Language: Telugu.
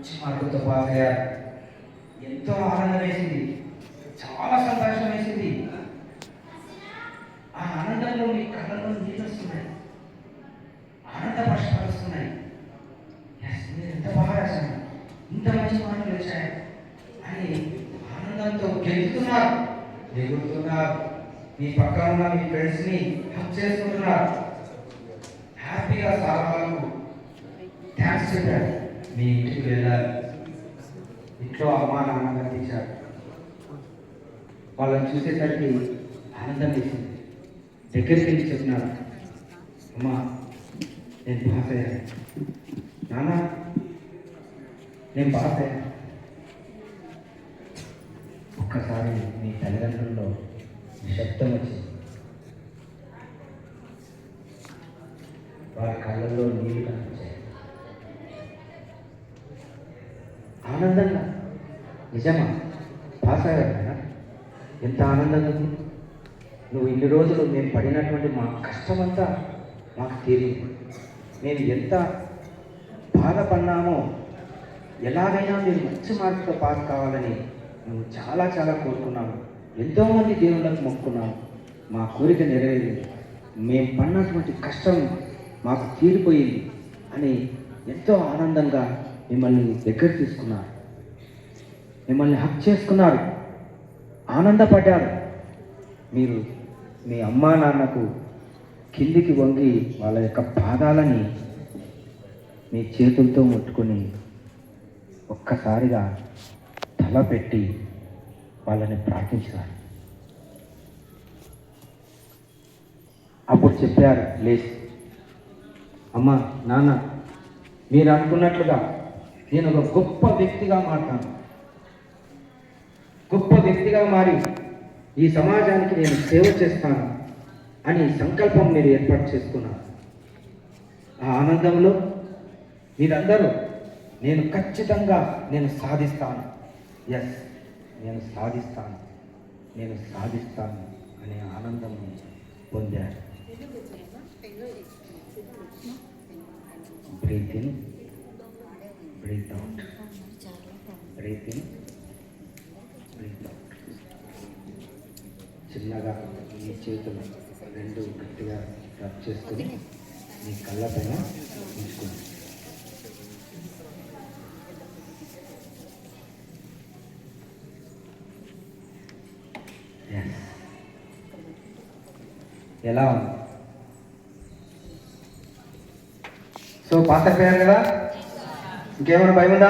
మంచి మార్కులతో పాస్ అయ్యారు. ఎంతో ఆనందం వేసింది, చాలా సంతోషం వేసింది. ఆ ఆనందంలో మీ కళ్ళలో నీళ్ళు వస్తున్నాయి, ఆనంద పక్షాలు వస్తున్నాయి. మీరు ఎంత బాగా రాశారు, ఇంత మంచి మార్కులు వచ్చాయి అని ఆనందంతో గెలుతున్నారు, ఎగురుతున్నారు. మీ పక్కన ఉన్న మీ ఫ్రెండ్స్ని హక్ చేసుకుంటున్నారు. హ్యాపీగా సార్ వాళ్ళకు థ్యాంక్స్ చెప్పారు. మీ ఇంటికి వెళ్ళారు. ఇంట్లో అమ్మా నాన్న కనిపించారు. వాళ్ళని చూసేసరికి ఆనందం వేసింది. దగ్గరికి వెళ్ళి చెప్పినారు, అమ్మా నేను పాస్ అయ్యాను, నాన్న నేను పాస్ అయ్యాను. ఒక్కసారి మీ తల్లిదండ్రుల్లో శబ్దం వచ్చింది. వారి కళ్ళల్లో నీళ్ళు కనిపించాయి. ఆనందంగా, నిజమా పాస్ అయ్యారు కదా, ఎంత ఆనందంగా ఉంది. నువ్వు ఇన్ని రోజులు మేము పడినటువంటి మా కష్టమంతా మాకు తెలియదు. మేము ఎంత బాధపడినామో, ఎలాగైనా మీరు మంచి మార్కుతో పాస్ కావాలని మేము చాలా చాలా కోరుకున్నాము. ఎంతోమంది దేవుళ్ళకు మొక్కున్నాము. మా కోరిక నెరవేరింది. మేము పడినటువంటి కష్టం మాకు తీరిపోయింది అని ఎంతో ఆనందంగా మిమ్మల్ని దగ్గర తీసుకున్నారు. మిమ్మల్ని హక్ చేసుకున్నారు, ఆనందపడ్డారు. మీరు మీ అమ్మా నాన్నకు కిందికి వంగి వాళ్ళ యొక్క పాదాలని మీ చేతులతో ముట్టుకొని ఒక్కసారిగా తల పెట్టి వాళ్ళని ప్రార్థించారు. అప్పుడు చెప్పారు లేచి, అమ్మా నాన్న, మీరు అనుకున్నట్లుగా నేను ఒక గొప్ప వ్యక్తిగా మారుతాను. గొప్ప వ్యక్తిగా మారి ఈ సమాజానికి నేను సేవ చేస్తాను అని సంకల్పం మీరు ఏర్పాటు చేసుకున్నారు. ఆ ఆనందంలో మీరందరూ నేను ఖచ్చితంగా నేను సాధిస్తాను, ఎస్ నేను సాధిస్తాను, నేను సాధిస్తాను అనే ఆనందం పొందారు. Breathe in, breathe out, breathe in, breathe out. చిన్నగా మీ చేతులు రెండు గట్టిగా రబ్ చేసుకుని మీ కళ్ళ పైన ఉంచుకోండి. ఎలా ఉంది? సో పాస్ అయిపోయారు కదా, ఇంకేమైనా భయం ఉందా?